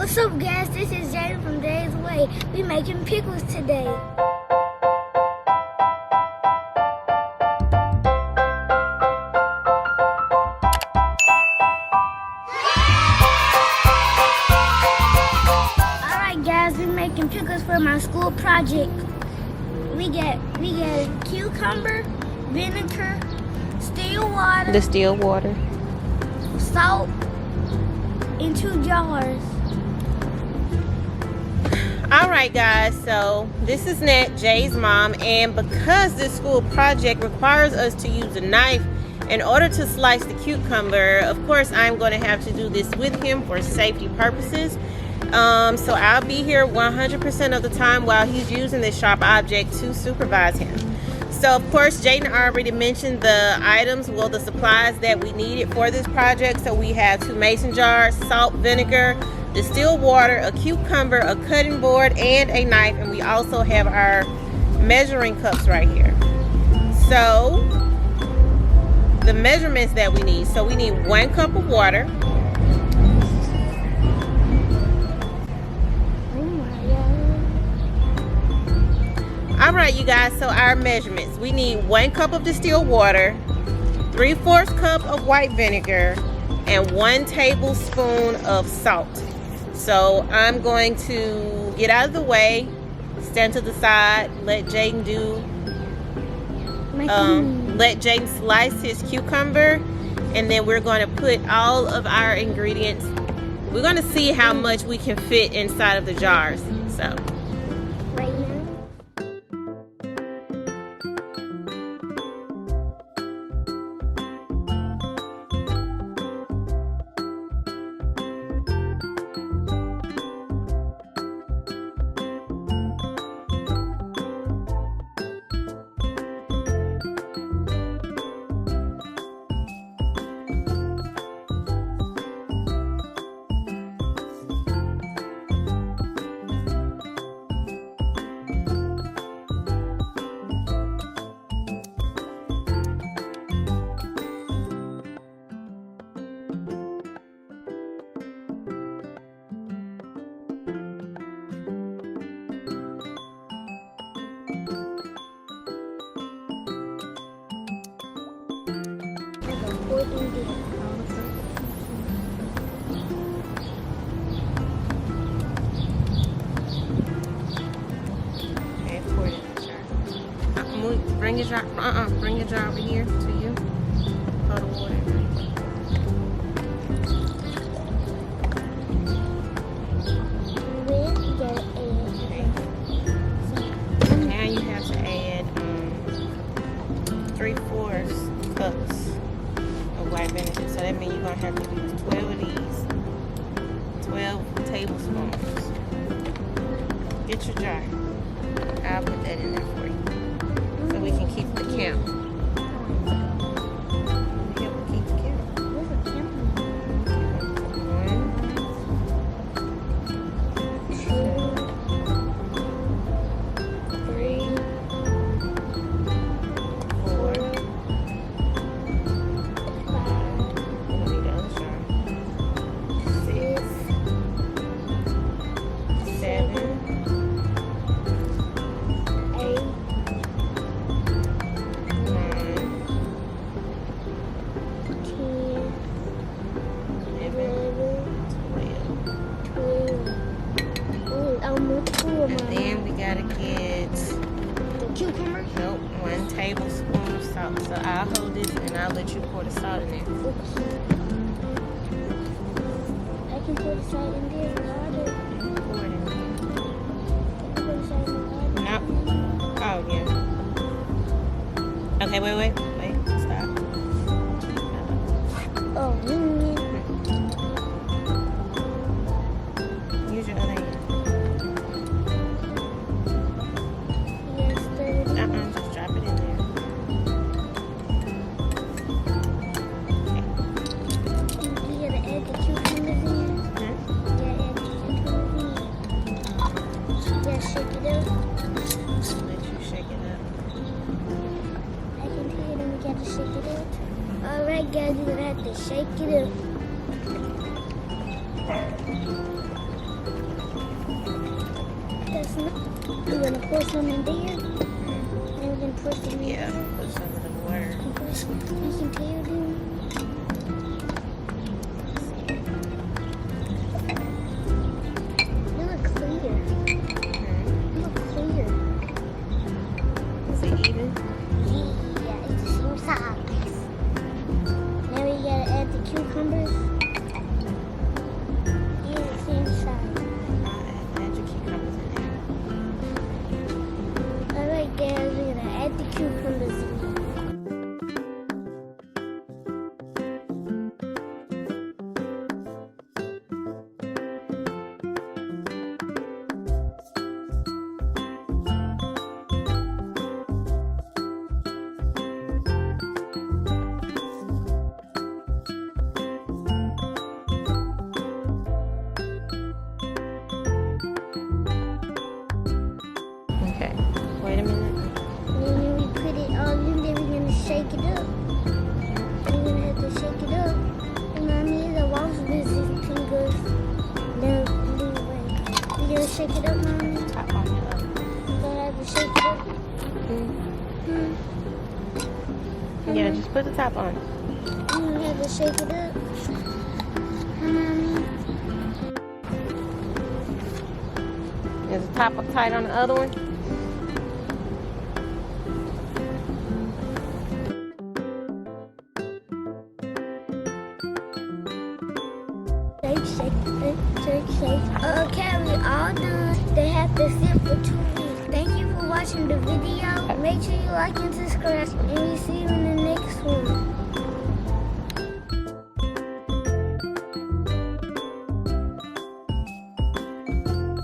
What's up, guys? This is Jayden from Days Away. We making pickles today. Alright guys, we making pickles for my school project. We get cucumber, vinegar, distilled water, salt, in 2 jars. Alright guys, so this is Nat, Jay's mom, and because this school project requires us to use a knife in order to slice the cucumber, of course I'm going to have to do this with him for safety purposes. So I'll be here 100% of the time while he's using this sharp object to supervise him. So of course Jayden already mentioned the items, well, the supplies that we needed for this project. So we have 2 mason jars, salt, vinegar, distilled water, a cucumber, a cutting board, and a knife. And we also have our measuring cups right here. So the measurements that we need. So we need 1 cup of water. Alright you guys, so our measurements. We need 1 cup of distilled water, 3/4 cup of white vinegar, and 1 tablespoon of salt. So I'm going to get out of the way, stand to the side, let Jayden slice his cucumber, and then we're going to put all of our ingredients. We're going to see how much we can fit inside of the jars. So Right now. Bring your jar. Bring your jar over here to you. Pour the water. Now you have to add 3/4 cups of white vinegar. So that means you're gonna have to use 12 of these. 12 tablespoons. Get your jar. I'll put that in there for you. So we can keep the count. Yeah, we'll keep the count. 1, 2, 3, 4. Need the other jar. 6, 7. And then we gotta get The cucumber? nope, 1 tablespoon of salt. So I'll hold this and I'll let you pour the salt in there. I can put the salt in there and water. Pour it in there. Put the salt in the water. Nope. Oh yeah. Okay, wait. Stop. Oh, Use your other hand. Just drop it in there. You gotta add the cucumbers in. Hmm? You gotta add the cucumbers in. You gotta shake it up. Let you shake it up. I can hear them. You gotta shake it up. Alright guys, you're gonna have to shake it up. We're gonna pour some in there. And we're gonna pour some in Yeah, there. put some in the water. You can tell them. They look clear. They look clear. Is it even? Yeah, it's the same size. Now we gotta add the cucumbers. Yeah, the same size. Add your cucumbers in there. Alright guys, we're gonna add the cucumbers in. Okay, wait a minute. And then we put it all in there, we're gonna shake it up. We're gonna have to shake it up. And mommy, the walls visit fingers. No, blue way. We're gonna shake it up, mommy. Top on your oven. We're gonna have to shake it up. Yeah, just put the top on. We're gonna have to shake it up. Mommy. Is the top up tight on the other one? Shake. Okay, we all done. They have to sit for 2 weeks. Thank you for watching the video. Make sure you like and subscribe, and we see you in the next one.